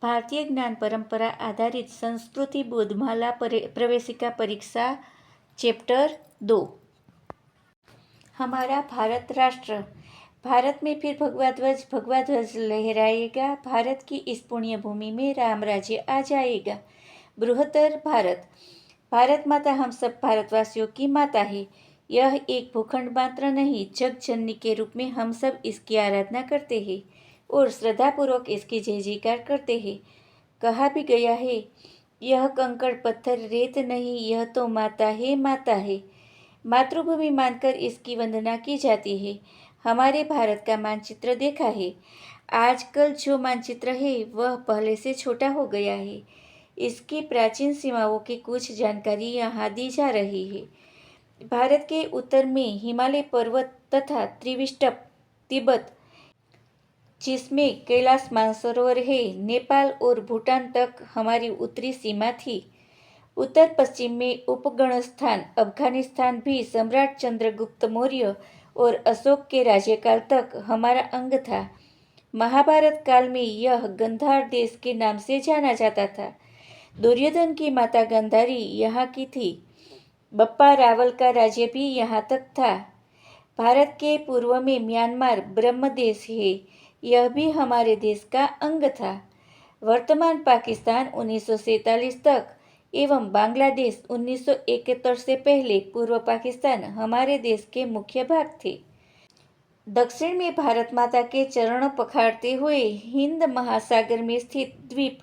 भारतीय ज्ञान परंपरा आधारित संस्कृति बोधमाला प्रवेशिका परीक्षा चैप्टर 2। हमारा भारत राष्ट्र। भारत में फिर भगवा ध्वज लहराएगा। भारत की इस पुण्य भूमि में राम राज्य आ जाएगा। बृहत्तर भारत। भारत माता हम सब भारतवासियों की माता है। यह एक भूखंड मात्र नहीं, जग जननी के रूप में हम सब इसकी आराधना करते हैं और श्रद्धापूर्वक इसकी जय जयकार करते हैं। कहा भी गया है, यह कंकड़ पत्थर रेत नहीं, यह तो माता है, माता है। मातृभूमि मानकर इसकी वंदना की जाती है। हमारे भारत का मानचित्र देखा है। आजकल जो मानचित्र है वह पहले से छोटा हो गया है। इसकी प्राचीन सीमाओं की कुछ जानकारी यहाँ दी जा रही है। भारत के उत्तर में हिमालय पर्वत तथा त्रिविष्टप तिब्बत, जिसमें कैलाश मानसरोवर है, नेपाल और भूटान तक हमारी उत्तरी सीमा थी। उत्तर पश्चिम में उपगण स्थान अफगानिस्तान भी सम्राट चंद्रगुप्त मौर्य और अशोक के राज्यकाल तक हमारा अंग था। महाभारत काल में यह गंधार देश के नाम से जाना जाता था। दुर्योधन की माता गंधारी यहाँ की थी। बप्पा रावल का राज्य भी यहाँ तक था। भारत के पूर्व में म्यांमार ब्रह्म देश है, यह भी हमारे देश का अंग था। वर्तमान पाकिस्तान 1947 तक एवं बांग्लादेश 1971 से पहले पूर्व पाकिस्तान हमारे देश के मुख्य भाग थे। दक्षिण में भारत माता के चरण पखाड़ते हुए हिंद महासागर में स्थित द्वीप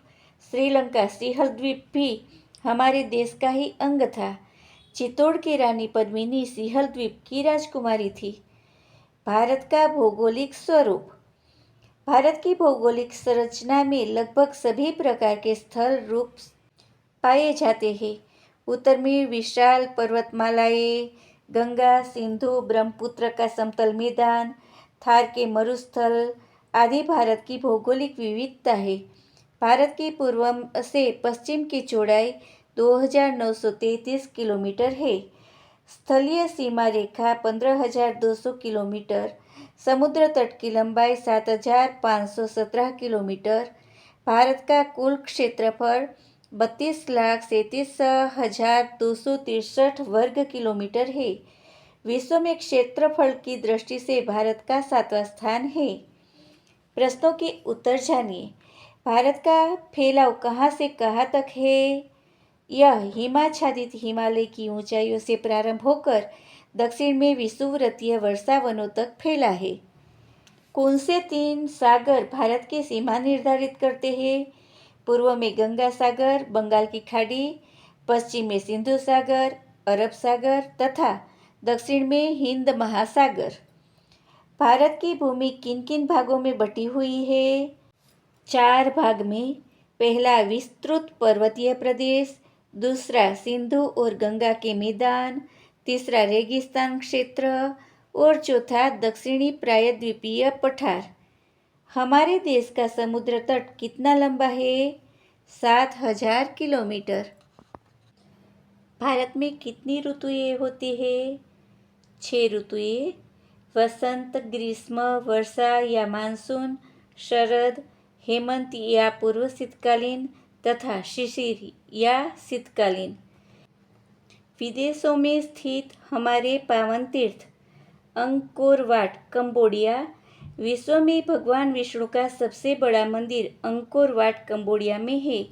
श्रीलंका सिंहल द्वीप भी हमारे देश का ही अंग था। चित्तौड़ की रानी पद्मिनी सिंहल द्वीप की राजकुमारी थी। भारत का भौगोलिक स्वरूप। भारत की भौगोलिक संरचना में लगभग सभी प्रकार के स्थल रूप पाए जाते हैं। उत्तर में विशाल पर्वतमालाएं, गंगा, सिंधु, ब्रह्मपुत्र का समतल मैदान, थार के मरुस्थल आदि भारत की भौगोलिक विविधता है। भारत की पूर्व से पश्चिम की चौड़ाई 2933 किलोमीटर है। स्थलीय सीमा रेखा 15,200 किलोमीटर, समुद्र तट की लंबाई 7,517 किलोमीटर। भारत का कुल क्षेत्रफल 32,37,263 वर्ग किलोमीटर है। विश्व में क्षेत्रफल की दृष्टि से भारत का 7वां स्थान है। प्रश्नों के उत्तर जानिए। भारत का फैलाव कहाँ से कहाँ तक है? यह हिमाच्छादित हिमालय की ऊंचाइयों से प्रारंभ होकर दक्षिण में विषुववृत्तीय वर्षा वनों तक फैला है। कौन से 3 सागर भारत की सीमा निर्धारित करते हैं? पूर्व में गंगा सागर, बंगाल की खाड़ी, पश्चिम में सिंधु सागर, अरब सागर तथा दक्षिण में हिंद महासागर। भारत की भूमि किन किन भागों में बटी हुई है? 4 भाग में। पहला विस्तृत पर्वतीय प्रदेश, दूसरा सिंधु और गंगा के मैदान, तीसरा रेगिस्तान क्षेत्र और चौथा दक्षिणी प्रायद्वीपीय पठार। हमारे देश का समुद्र तट कितना लंबा है? 7,000 किलोमीटर। भारत में कितनी ऋतुएं होती हैं? 6 ऋतुएं। वसंत, ग्रीष्म, वर्षा या मानसून, शरद, हेमंत या पूर्व शीतकालीन तथा शिशिर या शीतकालीन। विदेशों में स्थित हमारे पावन तीर्थ। Angkor Wat, Cambodia. विश्व में भगवान विष्णु का सबसे बड़ा मंदिर अंकोर वाट कंबोडिया में है,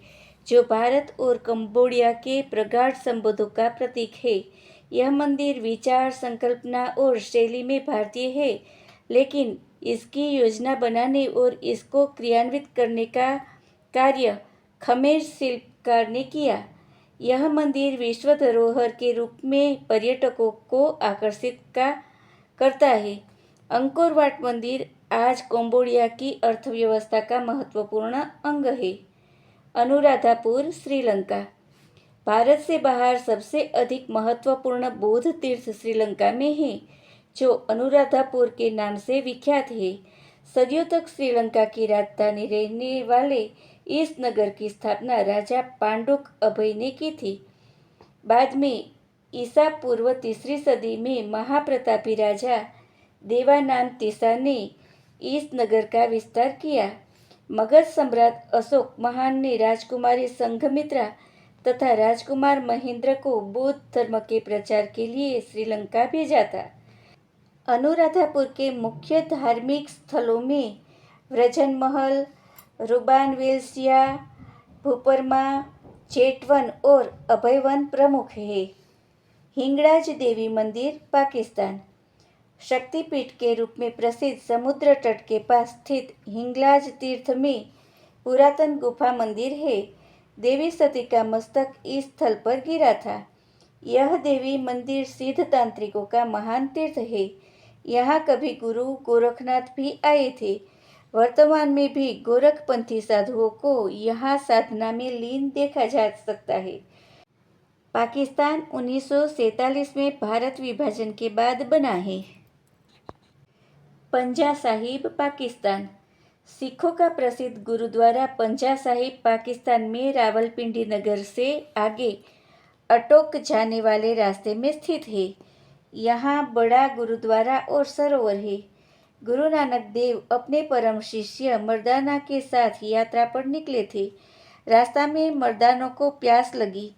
जो भारत और कंबोडिया के प्रगाढ़ संबंधों का प्रतीक है। यह मंदिर विचार, संकल्पना और शैली में भारतीय है, लेकिन इसकी योजना बनाने और इसको क्रियान्वित करने का कार्य खमेर शिल्पकार ने किया। यह मंदिर विश्व धरोहर के रूप में पर्यटकों को आकर्षित करता है। अंकोर वाट मंदिर आज कंबोडिया की अर्थव्यवस्था का महत्वपूर्ण अंग है। अनुराधापुर, श्रीलंका। भारत से बाहर सबसे अधिक महत्वपूर्ण बौद्ध तीर्थ श्रीलंका में है, जो अनुराधापुर के नाम से विख्यात है। सदियों तक श्रीलंका की राजधानी रहने वाले इस नगर की स्थापना राजा पांडुक अभय ने की थी। बाद में ईसा पूर्व 3री सदी में महाप्रतापी राजा देवानाम तीसा ने इस नगर का विस्तार किया। मगध सम्राट अशोक महान ने राजकुमारी संघमित्रा तथा राजकुमार महेंद्र को बौद्ध धर्म के प्रचार के लिए श्रीलंका भेजा था। अनुराधापुर के मुख्य धार्मिक स्थलों में व्रजन महल, रुबान वेल्सिया, भूपरमा, जेठवन और अभयवन प्रमुख है। हिंगलाज देवी मंदिर, पाकिस्तान। शक्तिपीठ के रूप में प्रसिद्ध समुद्र तट के पास स्थित हिंगलाज तीर्थ में पुरातन गुफा मंदिर है। देवी सती का मस्तक इस स्थल पर गिरा था। यह देवी मंदिर सिद्ध तांत्रिकों का महान तीर्थ है। यहाँ कभी गुरु गोरखनाथ भी आए थे। वर्तमान में भी गोरखपंथी साधुओं को यहाँ साधना में लीन देखा जा सकता है। पाकिस्तान 1947 में भारत विभाजन के बाद बना है। पंजा साहिब, पाकिस्तान। सिखों का प्रसिद्ध गुरुद्वारा पंजा साहिब पाकिस्तान में रावलपिंडी नगर से आगे अटोक जाने वाले रास्ते में स्थित है। यहाँ बड़ा गुरुद्वारा और सरोवर है। गुरु नानक देव अपने परम शिष्य मर्दाना के साथ यात्रा पर निकले थे। रास्ता में मर्दानों को प्यास लगी।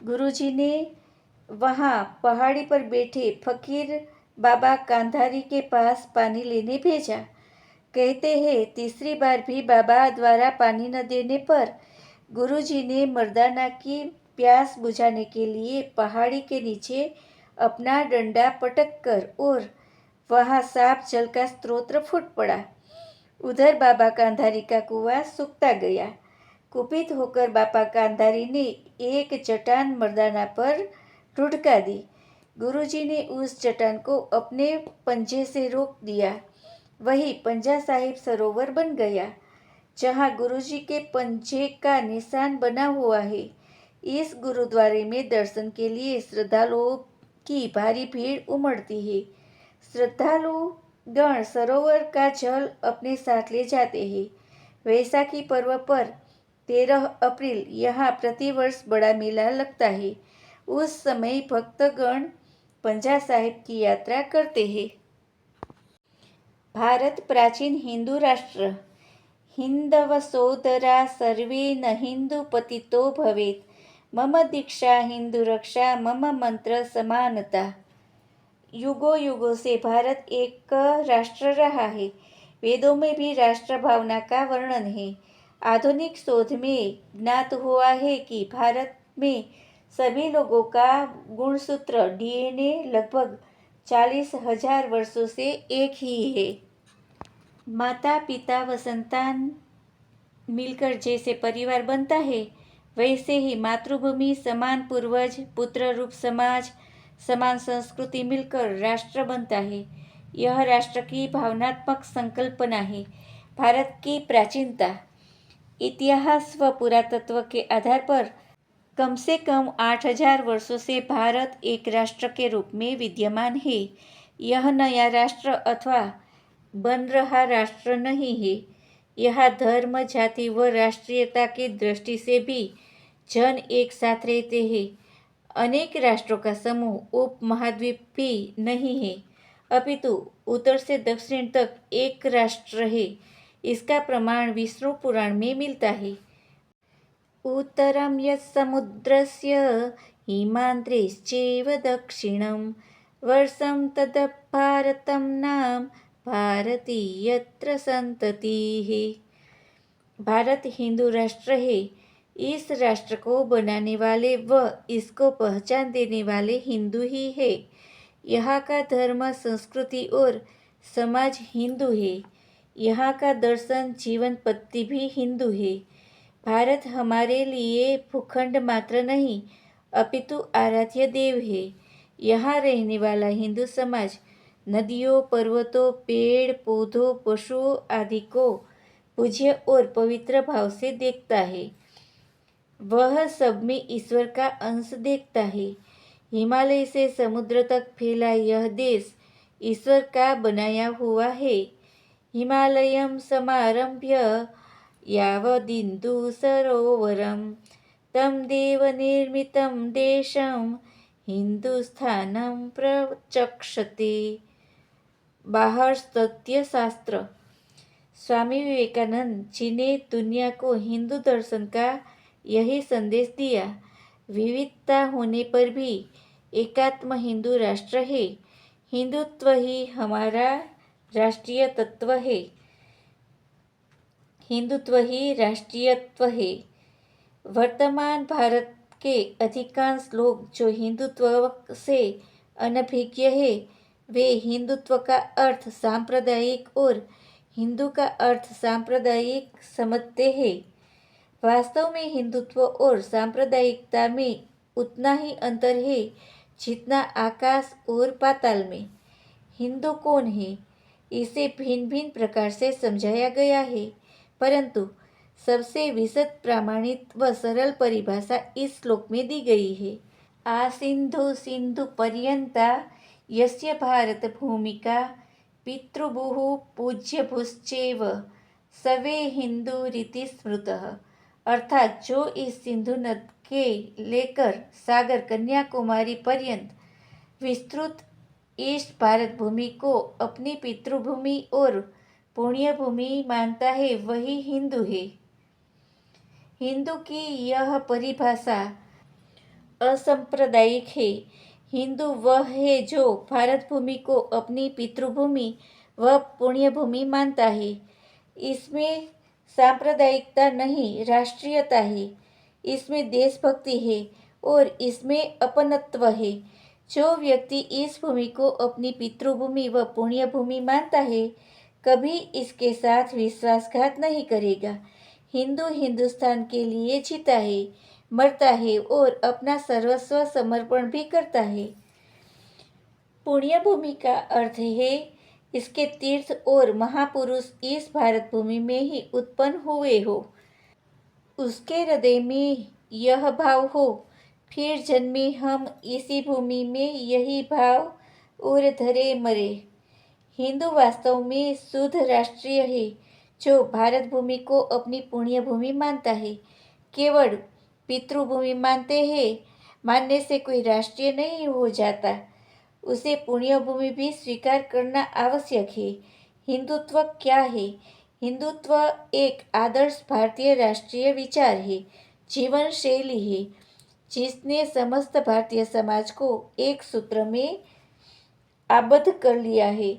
गुरुजी ने वहाँ पहाड़ी पर बैठे फकीर बाबा कांधारी के पास पानी लेने भेजा। कहते हैं तीसरी बार भी बाबा द्वारा पानी न देने पर गुरुजी ने मर्दाना की प्यास बुझाने के लिए पहाड़ी के नीचे अपना डंडा पटक कर और वहाँ साफ जल का स्रोत फूट पड़ा। उधर बाबा कांधारी का कुआं सूखता गया। कुपित होकर बाबा कांधारी ने एक चट्टान मर्दाना पर ढुढ़का दी। गुरुजी ने उस चट्टान को अपने पंजे से रोक दिया। वही पंजा साहिब सरोवर बन गया, जहाँ गुरुजी के पंजे का निशान बना हुआ है। इस गुरुद्वारे में दर्शन के लिए श्रद्धालुओं की भारी भीड़ उमड़ती है। श्रद्धालु गण सरोवर का जल अपने साथ ले जाते हैं। वैसाखी पर्व पर 13 अप्रैल यहाँ प्रतिवर्ष बड़ा मेला लगता है। उस समय भक्तगण पंजा साहिब की यात्रा करते हैं। भारत प्राचीन हिंदू राष्ट्र। हिंदव सोदरा सर्वे न हिंदू पतितो भवेत्। मम दीक्षा हिंदू रक्षा मम मंत्र समानता। युगों युगों से भारत एक राष्ट्र रहा है। वेदों में भी राष्ट्र भावना का वर्णन है। आधुनिक शोध में ज्ञात हुआ है कि भारत में सभी लोगों का गुणसूत्र डीएनए लगभग 40,000 वर्षों से एक ही है। माता पिता व संतान मिलकर जैसे परिवार बनता है, वैसे ही मातृभूमि, समान पूर्वज, पुत्र रूप समाज, समान संस्कृति मिलकर राष्ट्र बनता है। यह राष्ट्र की भावनात्मक संकल्पना है। भारत की प्राचीनता। इतिहास व पुरातत्व के आधार पर कम से कम 8,000 वर्षों से भारत एक राष्ट्र के रूप में विद्यमान है। यह नया राष्ट्र अथवा बन रहा राष्ट्र नहीं है। यहाँ धर्म, जाति व राष्ट्रीयता की दृष्टि से भी जन एक साथ रहते हैं। अनेक राष्ट्रों का समूह उपमहाद्वीप भी नहीं है, अपितु उत्तर से दक्षिण तक एक राष्ट्र है। इसका प्रमाण विष्णु पुराण में मिलता है। उत्तरं यत्समुद्रस्य हिमाद्रेश्चैव दक्षिणं वर्षं तद् भारतं नाम भारती यत्र संततिः। भारत हिंदू राष्ट्र है। इस राष्ट्र को बनाने वाले व इसको पहचान देने वाले हिंदू ही है। यहाँ का धर्म, संस्कृति और समाज हिंदू है। यहाँ का दर्शन, जीवन पद्धति भी हिंदू है। भारत हमारे लिए भूखंड मात्र नहीं, अपितु आराध्य देव है। यहाँ रहने वाला हिंदू समाज नदियों, पर्वतों, पेड़ पौधों, पशुओं आदि को पूज्य और पवित्र भाव से देखता है। वह सब में ईश्वर का अंश देखता है। हिमालय से समुद्र तक फैला यह देश ईश्वर का बनाया हुआ है। हिमालयं समारभ्य यावदिन्दु सरोवरं तं देवनिर्मितं देशं हिंदुस्थानं प्रचक्षते। बाहर तथ्य शास्त्र। स्वामी विवेकानंद जी ने दुनिया को हिंदू दर्शन का यही संदेश दिया। विविधता होने पर भी एकात्म हिंदू राष्ट्र है। हिंदुत्व ही हमारा राष्ट्रीय तत्व है। हिंदुत्व ही राष्ट्रीयत्व है। वर्तमान भारत के अधिकांश लोग जो हिंदुत्व से अनभिज्ञ है, वे हिंदुत्व का अर्थ सांप्रदायिक और हिंदू का अर्थ सांप्रदायिक समझते हैं। वास्तव में हिंदुत्व और सांप्रदायिकता में उतना ही अंतर है जितना आकाश और पाताल में। हिंदू कौन है, इसे भिन्न भिन्न प्रकार से समझाया गया है, परंतु सबसे विशद प्रामाणिक व सरल परिभाषा इस श्लोक में दी गई है। आ सिंधु सिंधु पर्यंता यस्य भारत भूमिका पितृभूः पूज्यभूश्चैव सवे हिंदुरिति स्मृतः। अर्थात जो इस सिंधु नद के लेकर सागर कन्याकुमारी पर्यंत विस्तृत इस भारत भूमि को अपनी पितृभूमि और पुण्य भूमि मानता है, वही हिंदू है। हिंदू की यह परिभाषा असंप्रदायिक है। हिंदू वह है जो भारत भूमि को अपनी पितृभूमि व पुण्य भूमि मानता है। इसमें सांप्रदायिकता नहीं, राष्ट्रीयता है। इसमें देशभक्ति है और इसमें अपनत्व है। जो व्यक्ति इस भूमि को अपनी पितृभूमि व पुण्य भूमि मानता है, कभी इसके साथ विश्वासघात नहीं करेगा। हिंदू हिंदुस्तान के लिए जीता है, मरता है और अपना सर्वस्व समर्पण भी करता है। पुण्य भूमि का अर्थ है इसके तीर्थ और महापुरुष इस भारत भूमि में ही उत्पन्न हुए हो, उसके हृदय में यह भाव हो, फिर जन्मे हम इसी भूमि में यही भाव और धरे मरे। हिंदू वास्तव में शुद्ध राष्ट्रीय है, जो भारत भूमि को अपनी पुण्य भूमि मानता है। केवल पितृभूमि मानने से कोई राष्ट्रीय नहीं हो जाता, उसे पुण्य भूमि भी स्वीकार करना आवश्यक है। हिंदुत्व क्या है? हिंदुत्व एक आदर्श भारतीय राष्ट्रीय विचार है, जीवन शैली है, जिसने समस्त भारतीय समाज को एक सूत्र में आबद्ध कर लिया है।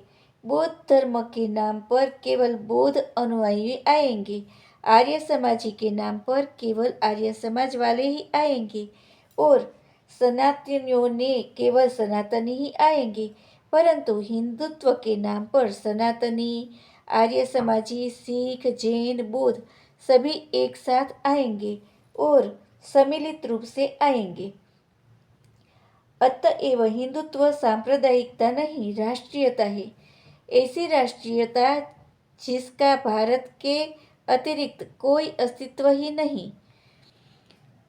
बौद्ध धर्म के नाम पर केवल बौद्ध अनुयायी आएंगे, आर्य समाजी के नाम पर केवल आर्य समाज वाले ही आएंगे और सनातनियों ने केवल सनातनी ही आएंगे। परंतु हिंदुत्व के नाम पर सनातनी, आर्य समाजी, सिख, जैन, बौद्ध सभी एक साथ आएंगे और सम्मिलित रूप से आएंगे। अतएव हिंदुत्व सांप्रदायिकता नहीं, राष्ट्रीयता है। ऐसी राष्ट्रीयता जिसका भारत के अतिरिक्त कोई अस्तित्व ही नहीं।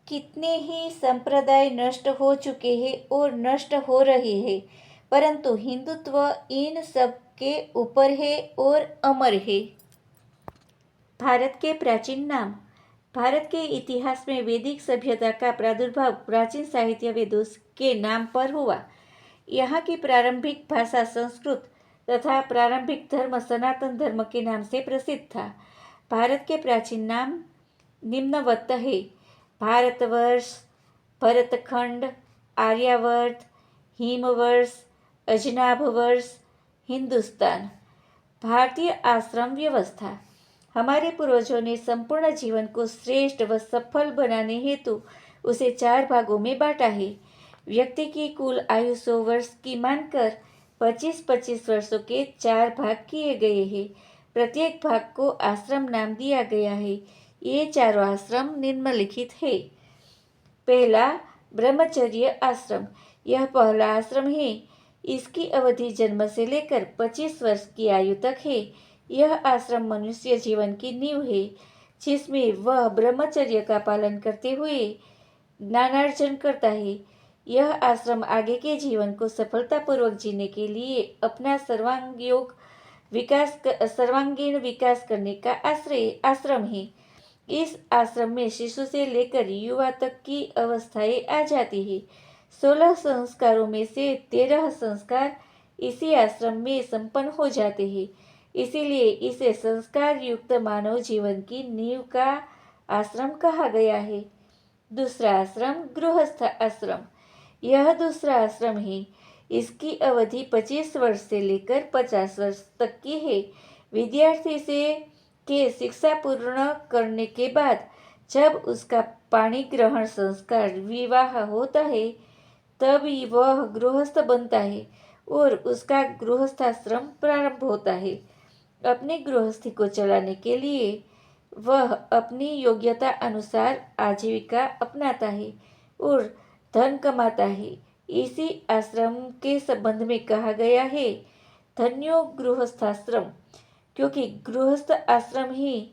कितने ही संप्रदाय नष्ट हो चुके हैं और नष्ट हो रहे हैं, परंतु हिंदुत्व इन सब के ऊपर है और अमर है। भारत के प्राचीन नाम। भारत के इतिहास में वैदिक सभ्यता का प्रादुर्भाव प्राचीन साहित्य वेदों के नाम पर हुआ। यहाँ की प्रारंभिक भाषा संस्कृत तथा प्रारंभिक धर्म सनातन धर्म के नाम से प्रसिद्ध था। भारत के प्राचीन नाम निम्नवत है: भारतवर्ष, भरतखंड, आर्यावर्त, हिमवर्ष, अजनाभवर्ष, हिंदुस्तान। भारतीय आश्रम व्यवस्था। हमारे पूर्वजों ने संपूर्ण जीवन को श्रेष्ठ व सफल बनाने हेतु उसे 4 भागों में बांटा है। व्यक्ति की कुल आयु 100 वर्ष की मानकर 25-25 वर्षों के 4 भाग किए गए हैं। प्रत्येक भाग को आश्रम नाम दिया गया है। ये चारों आश्रम निम्नलिखित है। पहला, ब्रह्मचर्य आश्रम। यह पहला आश्रम है। इसकी अवधि जन्म से लेकर 25 वर्ष की आयु तक है। यह आश्रम मनुष्य जीवन की नींव है, जिसमें वह ब्रह्मचर्य का पालन करते हुए ज्ञानार्जन करता है। यह आश्रम आगे के जीवन को सफलतापूर्वक जीने के लिए अपना सर्वांगीण विकास करने का आश्रम है। इस आश्रम में शिशु से लेकर युवा तक की अवस्थाएं आ जाती है। 16 संस्कारों में से 13 संस्कार इसी आश्रम में संपन्न हो जाते हैं। इसीलिए इसे संस्कार युक्त मानव जीवन की नींव का आश्रम कहा गया है। दूसरा आश्रम गृहस्थ आश्रम। यह दूसरा आश्रम है। इसकी अवधि 25 वर्ष से लेकर 50 वर्ष तक की है। विद्यार्थी से के शिक्षा पूर्ण करने के बाद जब उसका पाणी ग्रहण संस्कार विवाह होता है तब वह गृहस्थ बनता है और उसका गृहस्थाश्रम प्रारंभ होता है। अपनी गृहस्थी को चलाने के लिए वह अपनी योग्यता अनुसार आजीविका अपनाता है और धन कमाता है। इसी आश्रम के संबंध में कहा गया है धन्यो गृहस्थाश्रम, क्योंकि गृहस्थ आश्रम ही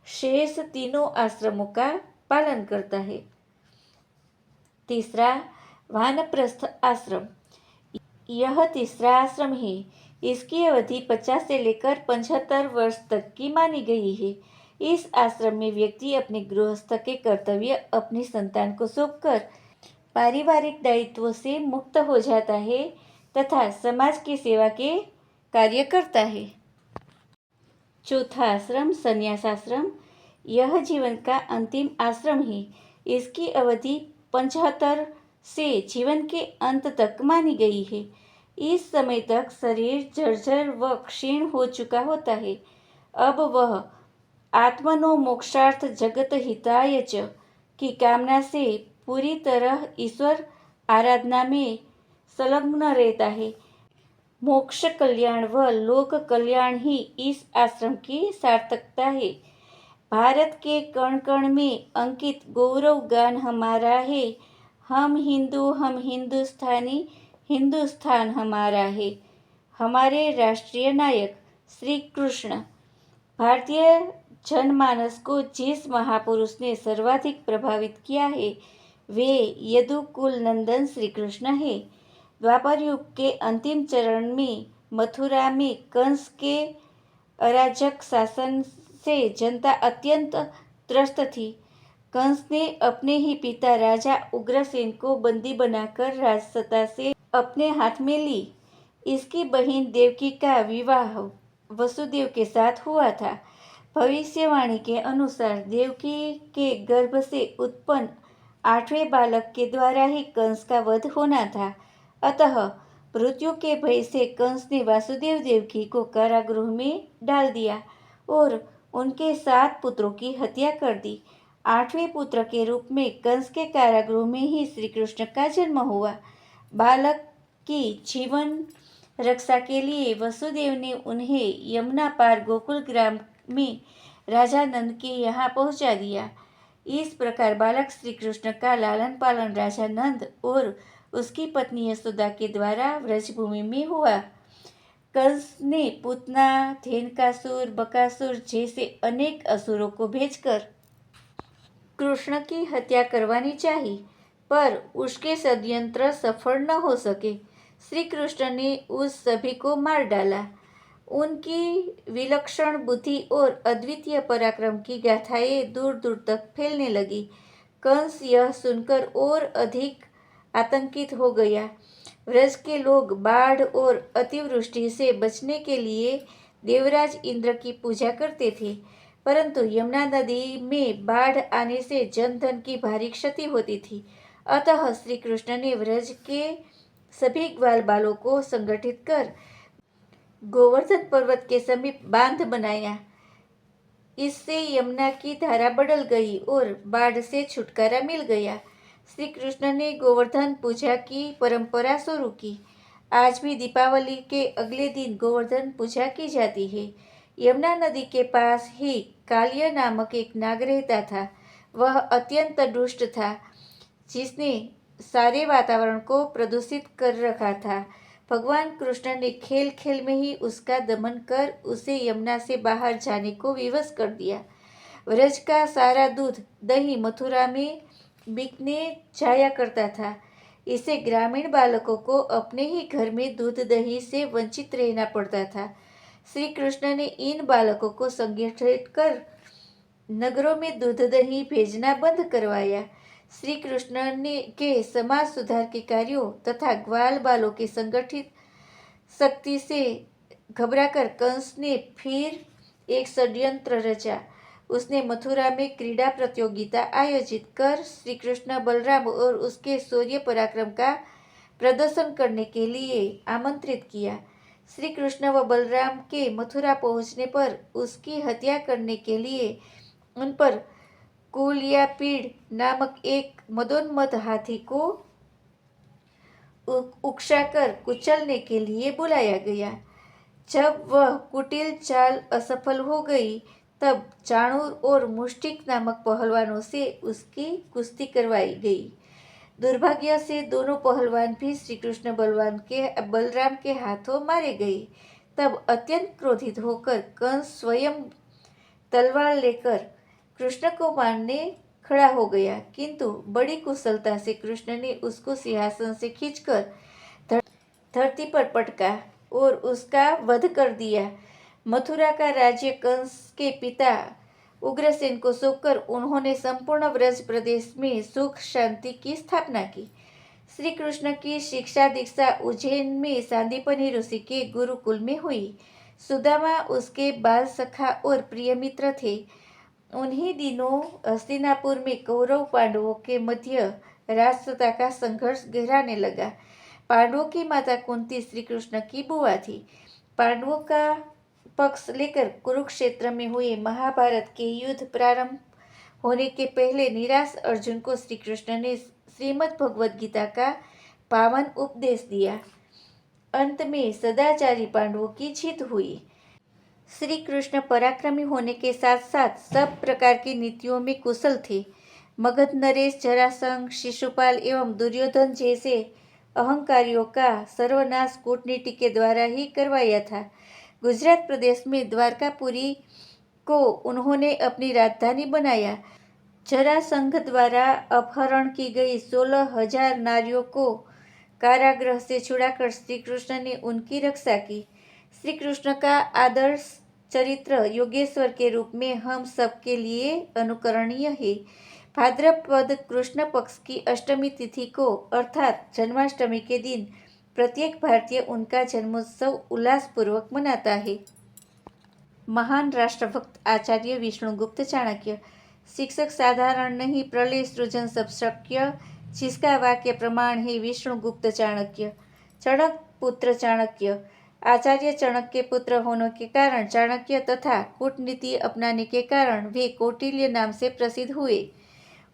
शेष तीनों आश्रमों का पालन करता है। तीसरा वानप्रस्थ आश्रम। यह तीसरा आश्रम है। इसकी अवधि 50 से लेकर 75 वर्ष तक की मानी गई है। इस आश्रम में व्यक्ति अपने गृहस्थ के कर्तव्य अपनी संतान को सौंपकर पारिवारिक दायित्वों से मुक्त हो जाता है तथा समाज की सेवा के कार्य करता है। चौथा आश्रम संन्यास आश्रम। यह जीवन का अंतिम आश्रम है। इसकी अवधि 75 से जीवन के अंत तक मानी गई है। इस समय तक शरीर जर्जर व क्षीण हो चुका होता है। अब वह आत्मनो मोक्षार्थ जगत हिताय च की कामना से पूरी तरह ईश्वर आराधना में संलग्न रहता है। मोक्ष कल्याण व लोक कल्याण ही इस आश्रम की सार्थकता है। भारत के कण कण में अंकित गौरव गान हमारा है। हम हिंदू, हम हिंदुस्तानी, हिंदुस्तान हमारा है। हमारे राष्ट्रीय नायक श्री कृष्ण। भारतीय जनमानस को जिस महापुरुष ने सर्वाधिक प्रभावित किया है वे यदुकुल नंदन श्री कृष्ण है। द्वापर युग के अंतिम चरण में मथुरा में कंस के अराजक शासन से जनता अत्यंत त्रस्त थी। कंस ने अपने ही पिता राजा उग्रसेन को बंदी बनाकर राजसत्ता से अपने हाथ में ली। इसकी बहन देवकी का विवाह वसुदेव के साथ हुआ था। भविष्यवाणी के अनुसार देवकी के गर्भ से उत्पन्न 8वें बालक के द्वारा ही कंस का वध होना था। अतः मृत्यु के भय से कंस ने वासुदेव देवकी को कारागृह में डाल दिया और उनके 7 पुत्रों की हत्या कर दी। 8वें पुत्र के रूप में कंस के कारागृह में ही श्री कृष्ण का जन्म हुआ। बालक की जीवन रक्षा के लिए वसुदेव ने उन्हें यमुना पार गोकुल ग्राम में राजा नंद के यहाँ पहुँचा दिया। इस प्रकार बालक श्री कृष्ण का लालन पालन राजा नंद और उसकी पत्नी यशोदा के द्वारा व्रजभूमि में हुआ। कंस ने पूतना, धेनुकासुर, बकासुर जैसे अनेक असुरों को भेजकर कृष्ण की हत्या करवानी चाहिए, पर उसके षड्यंत्र सफल न हो सके। श्री कृष्ण ने उस सभी को मार डाला। उनकी विलक्षण बुद्धि और अद्वितीय पराक्रम की गाथाएं दूर दूर तक फैलने लगी। कंस यह सुनकर और अधिक आतंकित हो गया। व्रज के लोग बाढ़ और अतिवृष्टि से बचने के लिए देवराज इंद्र की पूजा करते थे, परंतु यमुना नदी में बाढ़ आने से जन धन की भारी क्षति होती थी। अतः श्री कृष्ण ने व्रज के सभी ग्वाल बालों को संगठित कर गोवर्धन पर्वत के समीप बांध बनाया। इससे यमुना की धारा बदल गई और बाढ़ से छुटकारा मिल गया। श्री कृष्ण ने गोवर्धन पूजा की परंपरा शुरू की। आज भी दीपावली के अगले दिन गोवर्धन पूजा की जाती है। यमुना नदी के पास ही काल्य नामक एक नाग रहता था। वह अत्यंत दुष्ट था, जिसने सारे वातावरण को प्रदूषित कर रखा था। भगवान कृष्ण ने खेल खेल में ही उसका दमन कर उसे यमुना से बाहर जाने को विवश कर दिया। व्रज का सारा दूध दही मथुरा में बिकने जाया करता था। इससे ग्रामीण बालकों को अपने ही घर में दूध दही से वंचित रहना पड़ता था। श्री कृष्ण ने इन बालकों को संगठित कर नगरों में दूध दही भेजना बंद करवाया। श्री कृष्ण ने के समाज सुधार के कार्यों तथा ग्वाल बालों की संगठित शक्ति से घबराकर कंस ने फिर एक षड्यंत्र रचा। उसने मथुरा में क्रीड़ा प्रतियोगिता आयोजित कर श्री कृष्ण, बलराम और उसके शौर्य पराक्रम का प्रदर्शन करने के लिए आमंत्रित किया। श्री कृष्ण व बलराम के मथुरा पहुंचने पर उसकी हत्या करने के लिए उन पर कुलियापीड़ नामक एक मदोन्मत्त हाथी को उकसाकर कुचलने के लिए बुलाया गया। जब वह कुटिल चाल असफल हो गई, तब चाणूर और मुष्टिक नामक पहलवानों से उसकी कुश्ती करवाई गई। दुर्भाग्य से दोनों पहलवान भी श्री कृष्ण बलराम के हाथों मारे गए। तब अत्यंत क्रोधित होकर कंस स्वयं तलवार लेकर कृष्ण को मारने खड़ा हो गया, किंतु बड़ी कुशलता से कृष्ण ने उसको सिंहासन से खींचकर धरती पर पटका और उसका वध कर दिया। मथुरा का राज्य कंस के पिता उग्रसेन को सौंपकर उन्होंने संपूर्ण व्रज प्रदेश में सुख शांति की स्थापना की। श्री कृष्ण की शिक्षा दीक्षा उज्जैन में सांदीपनि ऋषि के गुरुकुल में हुई। सुदामा उसके बाल सखा और प्रिय मित्र थे। उन्हीं दिनों हस्तिनापुर में कौरव पांडवों के मध्य राजसत्ता का संघर्ष गहराने लगा। पांडवों की माता कुंती श्री कृष्ण की बुआ थी। पांडवों का पक्ष लेकर कुरुक्षेत्र में हुए महाभारत के युद्ध प्रारंभ होने के पहले निराश अर्जुन को श्री कृष्ण ने श्रीमद् भगवद गीता का पावन उपदेश दिया। अंत में सदाचारी पांडवों की जीत हुई। श्री कृष्ण पराक्रमी होने के साथ साथ सब प्रकार की नीतियों में कुशल थे। मगध नरेश, जरासंध, शिशुपाल एवं दुर्योधन जैसे अहंकारियों का सर्वनाश कूटनीति के द्वारा ही करवाया था। गुजरात प्रदेश में द्वारकापुरी को उन्होंने अपनी राजधानी बनाया। जरासंध द्वारा अपहरण की गई 16,000 नारियों को कारागृह से छुड़ाकर श्री कृष्ण ने उनकी रक्षा की। श्री कृष्ण का आदर्श चरित्र योगेश्वर के रूप में हम सबके लिए अनुकरणीय है। भाद्रपद कृष्ण पक्ष की अष्टमी तिथि को अर्थात जन्माष्टमी के दिन प्रत्येक भारतीय उनका जन्मोत्सव उल्लासपूर्वक मनाता है। महान राष्ट्रभक्त आचार्य विष्णुगुप्त चाणक्य। शिक्षक साधारण नहीं, प्रलय सृजन सब शक्य, जिसका वाक्य प्रमाण है विष्णुगुप्त चाणक्य। चणक पुत्र चाणक्य। आचार्य चणक के पुत्र होने के कारण चाणक्य तथा कूटनीति अपनाने के कारण वे कौटिल्य नाम से प्रसिद्ध हुए।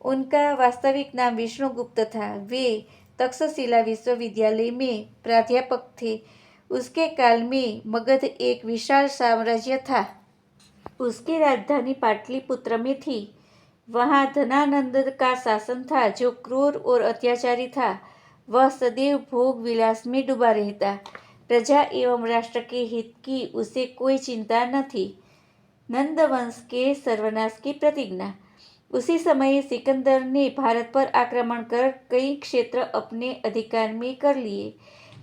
उनका वास्तविक नाम विष्णुगुप्त था। वे तक्षशिला विश्वविद्यालय में प्राध्यापक थे। उसके काल में मगध एक विशाल साम्राज्य था। उसकी राजधानी पाटलिपुत्र में थी। वहाँ धनानंद का शासन था, जो क्रूर और अत्याचारी था। वह सदैव भोग विलास में डूबा रहता। प्रजा एवं राष्ट्र के हित की उसे कोई चिंता न थी। नंदवंश के सर्वनाश की प्रतिज्ञा। उसी समय सिकंदर ने भारत पर आक्रमण कर कई क्षेत्र अपने अधिकार में कर लिए।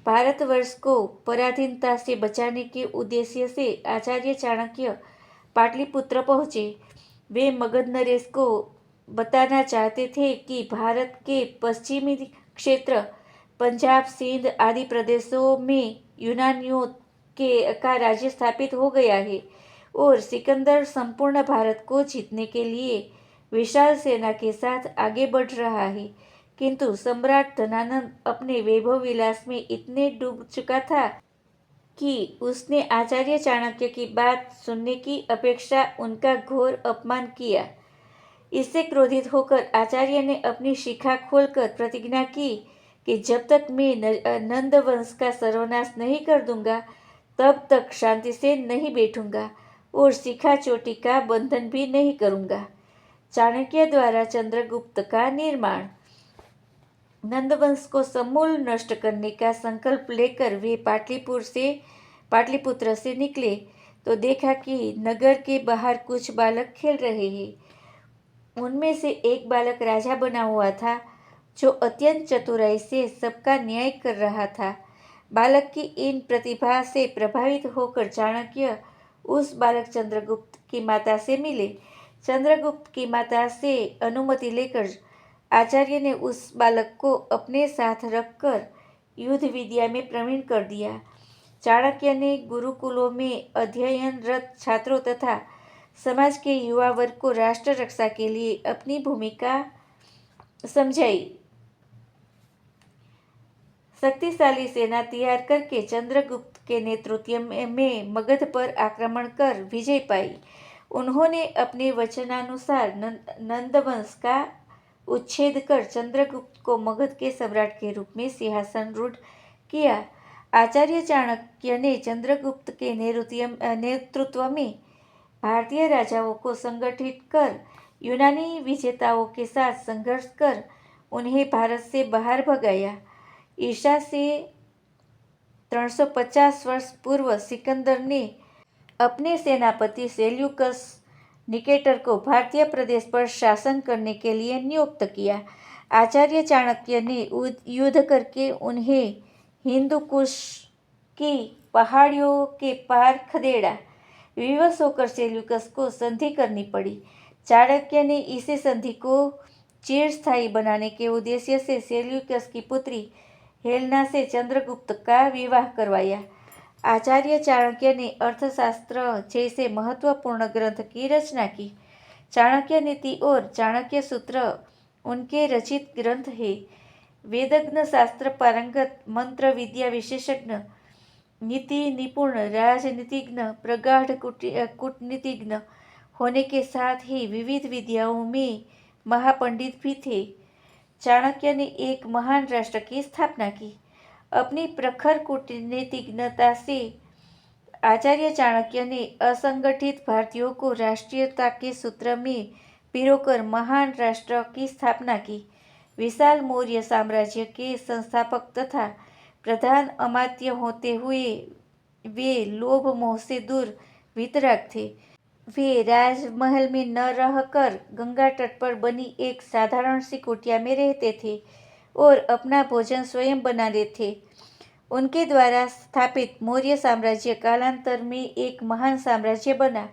भारतवर्ष को पराधीनता से बचाने के उद्देश्य से आचार्य चाणक्य पाटलिपुत्र पहुंचे। वे मगध नरेश को बताना चाहते थे कि भारत के पश्चिमी क्षेत्र पंजाब, सिंध आदि प्रदेशों में यूनानियों का राज्य स्थापित हो गया है और सिकंदर संपूर्ण भारत को जीतने के लिए विशाल सेना के साथ आगे बढ़ रहा है। किंतु सम्राट धनानंद अपने वैभव विलास में इतने डूब चुका था कि उसने आचार्य चाणक्य की बात सुनने की अपेक्षा उनका घोर अपमान किया। इससे क्रोधित होकर आचार्य ने अपनी शिखा खोलकर प्रतिज्ञा की कि जब तक मैं नंदवंश का सर्वनाश नहीं कर दूंगा, तब तक शांति से नहीं बैठूंगा और शिखा चोटी का बंधन भी नहीं करूंगा। चाणक्य द्वारा चंद्रगुप्त का निर्माण। नंदवंश को समूल नष्ट करने का संकल्प लेकर वे पाटलिपुत्र से निकले तो देखा कि नगर के बाहर कुछ बालक खेल रहे हैं। उनमें से एक बालक राजा बना हुआ था, जो अत्यंत चतुराई से सबका न्याय कर रहा था। बालक की इन प्रतिभा से प्रभावित होकर चाणक्य उस बालक चंद्रगुप्त की माता से मिले। चंद्रगुप्त की माता से अनुमति लेकर आचार्य ने उस बालक को अपने साथ रखकर युद्ध विद्या में प्रवीण कर दिया। चाणक्य ने गुरुकुलों में अध्ययनरत छात्रों तथा समाज के युवा वर्ग को राष्ट्र रक्षा के लिए अपनी भूमिका समझाई। शक्तिशाली सेना तैयार करके चंद्रगुप्त के नेतृत्व में मगध पर आक्रमण कर विजय पाई। उन्होंने अपने वचनानुसार नंदवंश का उच्छेद कर चंद्रगुप्त को मगध के सम्राट के रूप में सिंहासन रूढ़ किया। आचार्य चाणक्य ने चंद्रगुप्त के नेतृत्व में भारतीय राजाओं को संगठित कर यूनानी विजेताओं के साथ संघर्ष कर उन्हें भारत से बाहर भगाया। ईसा से 350 वर्ष पूर्व सिकंदर ने अपने सेनापति सेल्यूकस निकेटर को भारतीय प्रदेश पर शासन करने के लिए नियुक्त किया। आचार्य चाणक्य ने युद्ध करके उन्हें हिंदुकुश की पहाड़ियों के पार खदेड़ा। विवश होकर सेल्यूकस को संधि करनी पड़ी। चाणक्य ने इसी संधि को चिरस्थायी बनाने के उद्देश्य से सेल्यूकस की पुत्री हेलेना से चंद्रगुप्त का विवाह करवाया। आचार्य चाणक्य ने अर्थशास्त्र जैसे महत्वपूर्ण ग्रंथ की रचना की। चाणक्य नीति और चाणक्य सूत्र उनके रचित ग्रंथ हैं। वेदज्ञ, शास्त्र पारंगत, मंत्र विद्या विशेषज्ञ, नीति निपुण, राजनीतिज्ञ, प्रगाढ़ कूटनीतिज्ञ होने के साथ ही विविध विद्याओं में महापंडित भी थे। चाणक्य ने एक महान राष्ट्र की स्थापना की। अपनी प्रखर कूटनीतिज्ञता से आचार्य चाणक्य ने असंगठित भारतीयों को राष्ट्रीयता के सूत्र में पिरोकर महान राष्ट्र की स्थापना की। विशाल मौर्य साम्राज्य के संस्थापक तथा प्रधान अमात्य होते हुए वे लोभ मोह से दूर वितराग थे। वे राजमहल में न रहकर गंगा तट पर बनी एक साधारण सी कुटिया में रहते थे और अपना भोजन स्वयं बनाते थे। उनके द्वारा स्थापित मौर्य साम्राज्य कालांतर में एक महान साम्राज्य बना।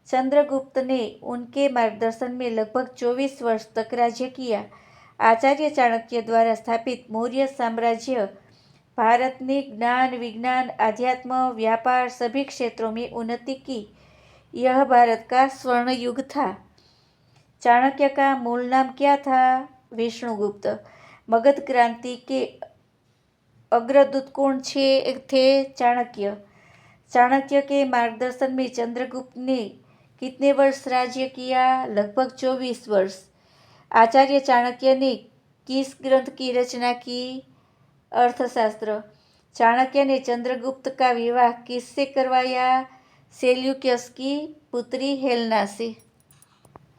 चंद्रगुप्त ने उनके मार्गदर्शन में लगभग 24 वर्ष तक राज्य किया। आचार्य चाणक्य द्वारा स्थापित मौर्य साम्राज्य भारत ने ज्ञान, विज्ञान, आध्यात्म, व्यापार सभी क्षेत्रों में उन्नति की। यह भारत का स्वर्ण युग था। चाणक्य का मूल नाम क्या था? विष्णुगुप्त। मगध क्रांति के अग्रदूत कौन थे? चाणक्य। चाणक्य के मार्गदर्शन में चंद्रगुप्त ने कितने वर्ष राज्य किया? लगभग 24 वर्ष। आचार्य चाणक्य ने किस ग्रंथ की रचना की? अर्थशास्त्र। चाणक्य ने चंद्रगुप्त का विवाह किससे करवाया? सेल्यूकस की पुत्री हेलेना से।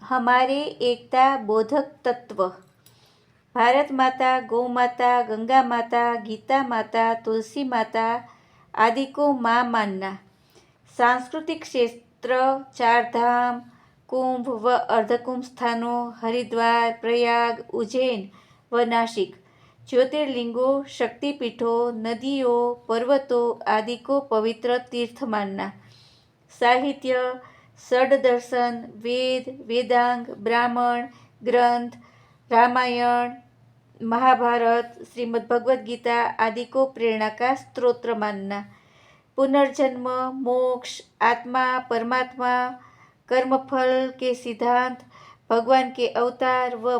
हमारे एकता बोधक तत्व। भारत माता, गौ माता, गंगा माता, गीता माता, तुलसी माता आदि को माँ मानना। सांस्कृतिक क्षेत्र 4 धाम, कुंभ व अर्धकुंभ स्थानों, हरिद्वार, प्रयाग, उज्जैन व नासिक। ज्योतिर्लिंगों, शक्तिपीठों, नदियों, पर्वतों आदि को पवित्र तीर्थ मानना। साहित्य, षड्दर्शन, वेद, वेदांग, ब्राह्मण ग्रंथ, रामायण, महाभारत, श्रीमद् भगवद गीता आदि को प्रेरणा का स्रोत मानना। पुनर्जन्म, मोक्ष, आत्मा, परमात्मा, कर्मफल के सिद्धांत, भगवान के अवतार व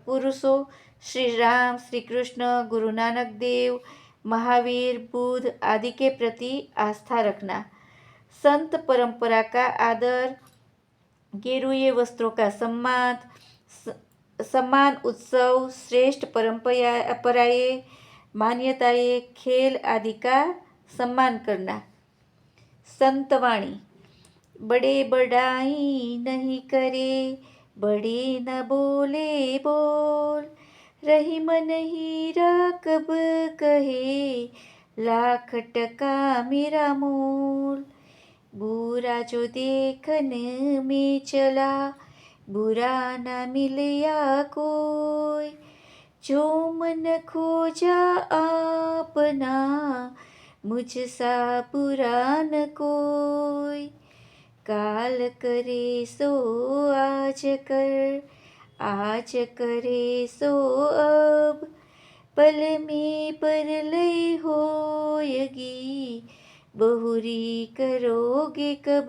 पुरुषों श्री राम, श्री कृष्ण, गुरु नानक देव, महावीर, बुद्ध आदि के प्रति आस्था रखना। संत परंपरा का आदर, गेरुए वस्त्रों का सम्मान, उत्सव, श्रेष्ठ परंपराएं, मान्यताएं, खेल आदि का सम्मान करना। संतवाणी। बड़े बड़ाई नहीं करे, बड़े न बोले बोल, रही मन हीरा कब कहे, लाख टका मेरा मोल। बुरा जो देखन में चला, बुरा न मिलया कोई, जो मन खोजा आपना, मुझसा बुरा न कोई। काल करे सो आज कर, आज करे सो अब, पल में परलय होयगी, बहुरी करोगे कब।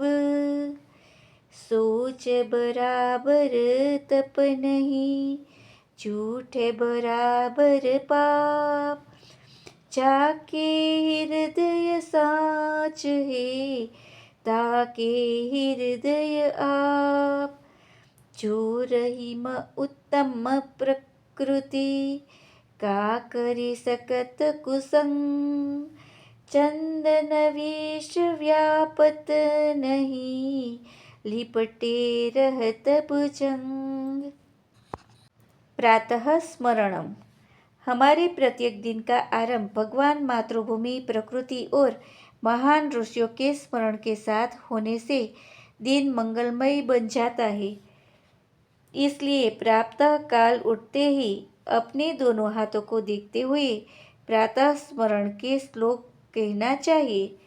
सोच बराबर तप नहीं, झूठ बराबर पाप। जाके हृदय साच है, ताके हृदय आप। जो रहीम उत्तम प्रकृति, का करी सकत कुसंग। चंदन वेश व्यापत नहीं, लिपटे रहत भुजंग। प्रातः स्मरणम। हमारे प्रत्येक दिन का आरंभ भगवान, मातृभूमि, प्रकृति और महान ऋषियों के स्मरण के साथ होने से दिन मंगलमय बन जाता है। इसलिए प्रातः काल उठते ही अपने दोनों हाथों को देखते हुए प्रातः स्मरण के श्लोक कहना चाहिए।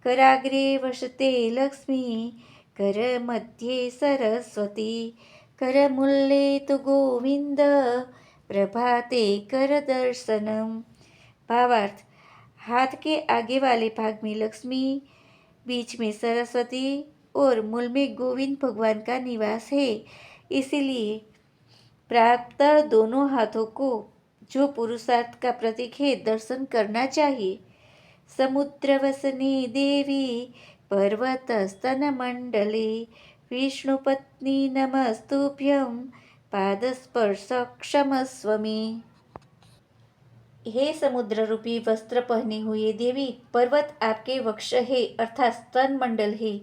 कराग्रे वसते लक्ष्मी, कर मध्ये सरस्वती, कर मूले तु गोविंद, प्रभाते कर दर्शनम। भावार्थ, हाथ के आगे वाले भाग में लक्ष्मी, बीच में सरस्वती और मूल में गोविंद भगवान का निवास है। इसीलिए प्रातः दोनों हाथों को, जो पुरुषार्थ का प्रतीक है, दर्शन करना चाहिए। समुद्र वसने देवी, पर्वत स्तन मंडले, विष्णुपत्नी नमस्तुभ्यं, पादस्पर्श क्षमस्व मे। हे समुद्र रूपी वस्त्र पहने हुए देवी, पर्वत आपके वक्ष है अर्थात स्तन मंडल है।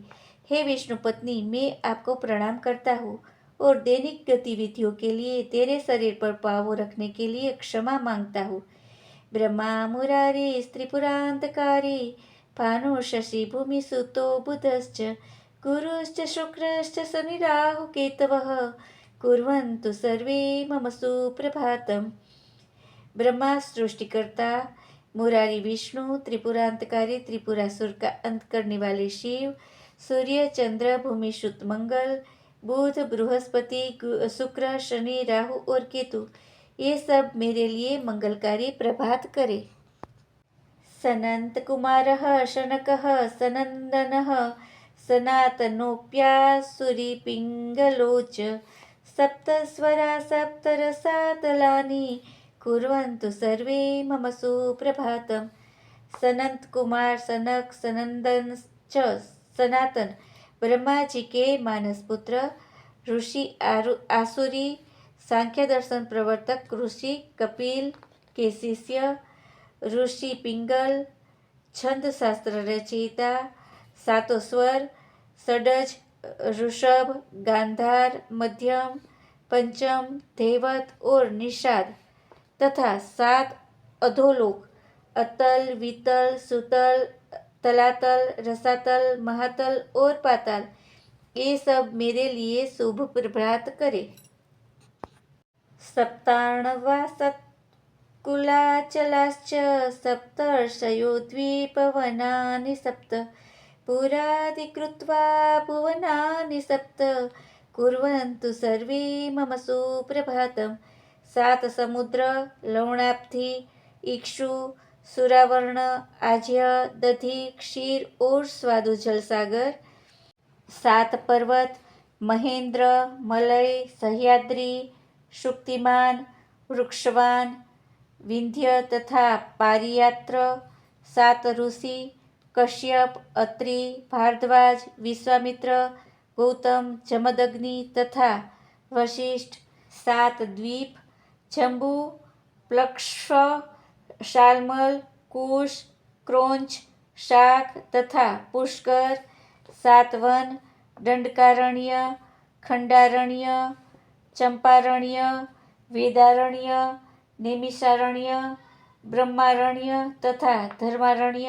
हे विष्णु पत्नी, मैं आपको प्रणाम करता हूँ और दैनिक गतिविधियों के लिए तेरे शरीर पर पाँव रखने के लिए क्षमा मांगता हूँ। ब्रह्मा मुरारे त्रिपुरांतकारी, भानु शशि भूमि सुतो बुधश्च, गुरुश्च शुक्रश्च शनि राहु केतवः, कुर्वन्तु सर्वे मम सुप्रभातम्। ब्रह्मा सृष्टिकर्ता, मुरारी विष्णु, त्रिपुरांतकारी त्रिपुरासुर का अंत करने वाले शिव, सूर्य चंद्र भूमि शुद्ध मंगल, बुध बृहस्पति शुक्र शनि राहु और केतु, ये सब मेरे लिए मंगलकारी प्रभात करे। सनंत कुमारः शनकः सनंदनः, सनातनोऽप्यासुरी पिंगलोच, सप्तस्वरा सप्तरसातलानि, कुर्वन्तु सर्वे मम सुप्रभातम्। सनंत कुमार, सनक, सनंदन च सनातन, ब्रह्मा जी के मानस पुत्र, ऋषि आसुरी, सांख्य दर्शन प्रवर्तक ऋषि कपिल के शिष्य, ऋषि पिंगल, छंद शास्त्र रचयिता, सातों स्वर, षडज, ऋषभ, गांधार, मध्यम, पंचम, धैवत और निषाद, तथा 7 अधोलोक, अतल, वितल, सुतल, तलातल, रसातल, महातल और पाताल, ये सब मेरे लिए शुभ प्रभात करे। सप्तार्णवा सत्कुलाचलाश्च, सप्तर्षयो द्विपवनानि सप्त, पुराधिकृत्वा भुवनानि सप्त, कुर्वन्तु सर्वे मम सुप्रभातम्। 7 समुद्र, लवणाब्धि, इक्षु, सुरावर्ण, आज्य, दधि, क्षीर और स्वादु जल सागर, 7 पर्वत, महेंद्र, मलय, सह्याद्री, शुक्तिमान, वृक्षवान, विंध्य तथा पारियात्र, 7 ऋषि, कश्यप, अत्रि, भारद्वाज, विश्वामित्र, गौतम, जमदग्नि तथा वशिष्ठ, 7 द्वीप, जम्बू, प्लक्ष, शालमल, कुश, क्रोंच, शाक तथा पुष्कर, 7 वन, दंडकारण्य, खंडारण्य, चंपारण्य, वेदारण्य, नैमिषारण्य, ब्रह्मारण्य तथा धर्मारण्य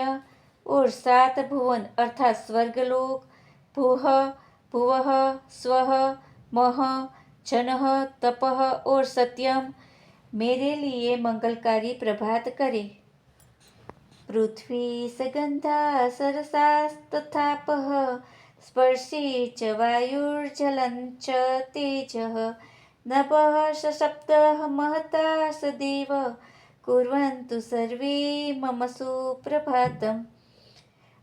और 7 भुवन अर्थात स्वर्गलोक, भूः, भुवः, स्वः, मह, जनः, तपः और सत्यम मेरे लिए मंगलकारी प्रभात करे। पृथ्वी सगंधा सरसास्तथापः, स्पर्शे च वायुर्जलं च तेजः, नभः सशब्दः महता सदेव, कुर्वन्तु सर्वे मम सुप्रभातम्।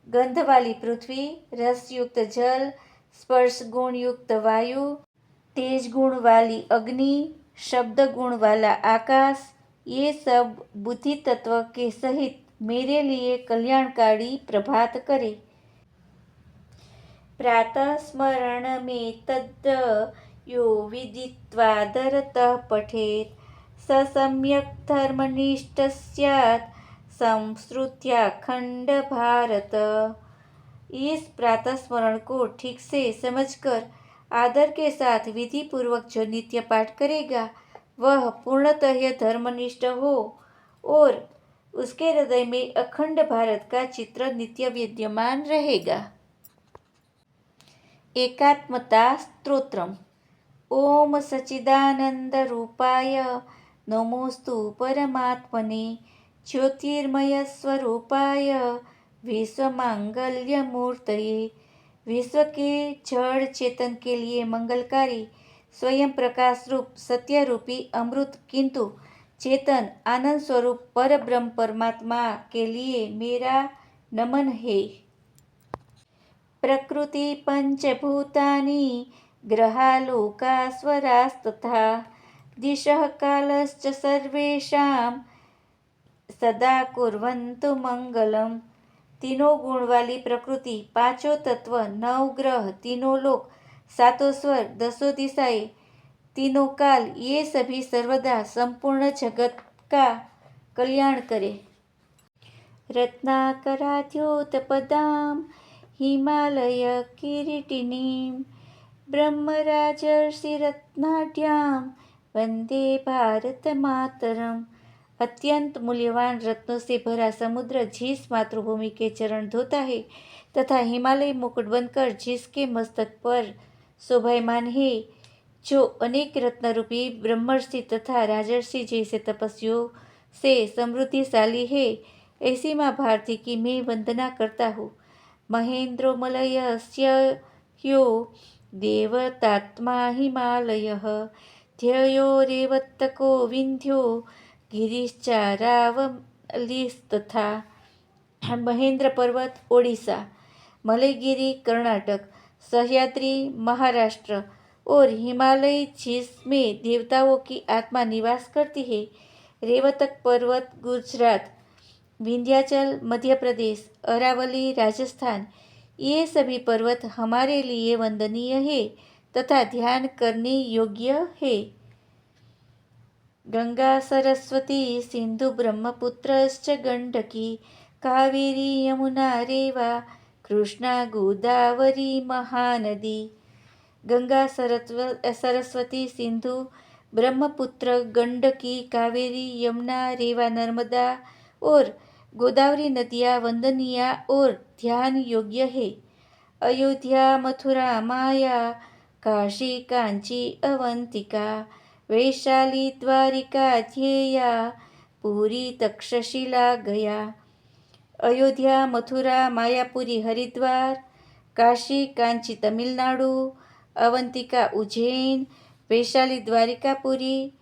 गंध वाली पृथ्वी, रस युक्त जल, स्पर्श गुण युक्त वायु, तेज गुण वाली अग्नि, शब्द गुण वाला आकाश, ये सब बुद्धि तत्व के सहित मेरे लिए कल्याणकारी प्रभात करे। प्रातः स्मरण में तद् यो विदित्वादरतः पठेत् स सम्यक् धर्मनिष्ठ स्यात् संस्कृत्याखंड भारत। इस प्रातः स्मरण को ठीक से समझकर आदर के साथ विधि पूर्वक जो नित्य पाठ करेगा वह पूर्णतः धर्मनिष्ठ हो और उसके हृदय में अखंड भारत का चित्र नित्य विद्यमान रहेगा। एकात्मता स्तोत्रम। ओम सच्चिदानंद रूपाय नमोस्तु परमात्मने ज्योतिर्मय स्वरूपाय विश्वमांगल्य मूर्तये। विश्व के जड़ चेतन के लिए मंगलकारी स्वयं प्रकाश रूप सत्य रूपी अमृत किंतु चेतन आनंद स्वरूप पर ब्रह्म परमात्मा के लिए मेरा नमन है। प्रकृति पंचभूतानि ग्रहालोका स्वरास्तथा दिशः कालश्च सर्वेषां सदा कुर्वन्तु मंगलम। तीनों गुण वाली प्रकृति, पांचों तत्व, नौ ग्रह, तीनों लोक, सातों स्वर, दसों दिशाएं, तीनों काल, ये सभी सर्वदा संपूर्ण जगत का कल्याण करे। रत्नाकराद्योतपदां हिमालय किरीटिनीं ब्रह्मराजर्षिरत्नाढ्यां वंदे भारत मातरम। अत्यंत मूल्यवान रत्नों से भरा समुद्र जिस मातृभूमि के चरण धोता है तथा हिमालय मुकुट बनकर जिसके मस्तक पर शोभायमान है, जो अनेक रत्न रूपी ब्रह्मर्षि तथा राजर्षि जैसे तपस्वियों से समृद्धिशाली है, ऐसी माँ भारती की मैं वंदना करता हूँ। महेन्द्रोमलयस्य ह्यो देवतात्मा हिमालयः ध्येयोरेवत्तको विन्ध्यो गिरिश्चारावलिस्तथा। महेंद्र पर्वत ओडिशा, मलयगिरी कर्नाटक, सह्याद्री महाराष्ट्र और हिमालय जिसमें देवताओं की आत्मा निवास करती है, रेवतक पर्वत गुजरात, विंध्याचल मध्य प्रदेश, अरावली राजस्थान, ये सभी पर्वत हमारे लिए वंदनीय है तथा ध्यान करने योग्य है। गंगा सरस्वती सिंधु ब्रह्मपुत्रश्च गंडकी कावेरी यमुना रेवा कृष्णा गोदावरी महानदी। गंगा सरस्वती सिंधु ब्रह्मपुत्र गंडकी कावेरी यमुना रेवा नर्मदा और गोदावरी नदियाँ वंदनीय और ध्यान योग्य है। अयोध्या मथुरा माया काशी कांची अवंतिका वैशाली द्वारिका ध्येया पूरी तक्षशिला गया। अयोध्या मथुरा मायापुरी हरिद्वार, काशी कांची तमिलनाडु, अवंतिका उज्जैन, वैशाली द्वारिकापुरी,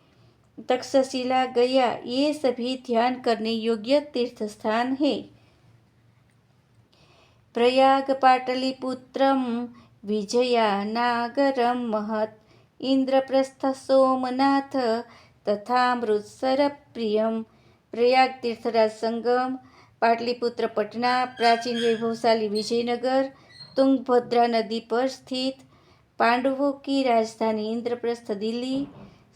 तक्षशिला गया, ये सभी ध्यान करने योग्य तीर्थ स्थान है। प्रयाग पाटलिपुत्रम विजया नागरम महत् इंद्रप्रस्थ सोमनाथ तथामृतसर प्रियम। प्रयाग तीर्थराज संगम, पाटलिपुत्र पटना, प्राचीन वैभवशाली विजयनगर, तुंगभद्रा नदी पर स्थित, पांडवों की राजधानी इंद्रप्रस्थ दिल्ली,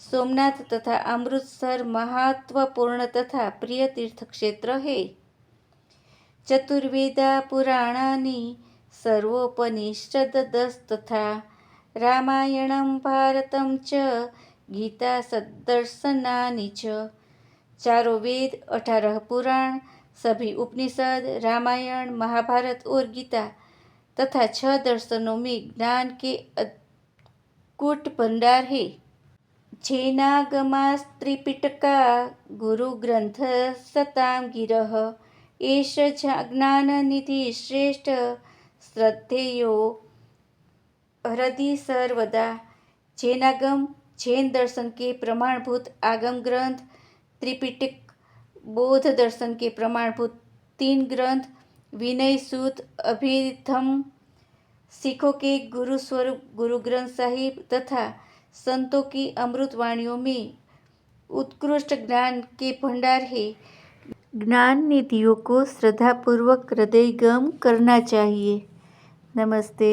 सोमनाथ तथा अमृतसर महत्वपूर्ण तथा प्रिय तीर्थ क्षेत्र है। चतुर्वेदा पुराणानि सर्वोपनिषदस्तथा रामायणं भारतं च गीता सद्दर्शनानि च। चारों वेद, 18 पुराण, सभी उपनिषद, रामायण, महाभारत और गीता तथा 6 दर्शनों में ज्ञान के अकूट भंडार है। जैनागमास्त्रिपिटका गुरुग्रंथ सतां गिरः एष ज्ञाननिधि श्रेष्ठ श्रद्धेयो हृदि सर्वदा। जैनागम, जैन दर्शन के प्रमाणभूत आगम ग्रंथ, त्रिपिटक बौद्ध दर्शन के प्रमाणभूत 3 ग्रंथ विनय सूत अभिधम, सिखों के गुरु स्वरूप गुरु ग्रंथ साहिब तथा संतों की अमृत वाणियों में उत्कृष्ट ज्ञान के भंडार है। ज्ञान निधियों को श्रद्धापूर्वक हृदयंगम करना चाहिए। नमस्ते।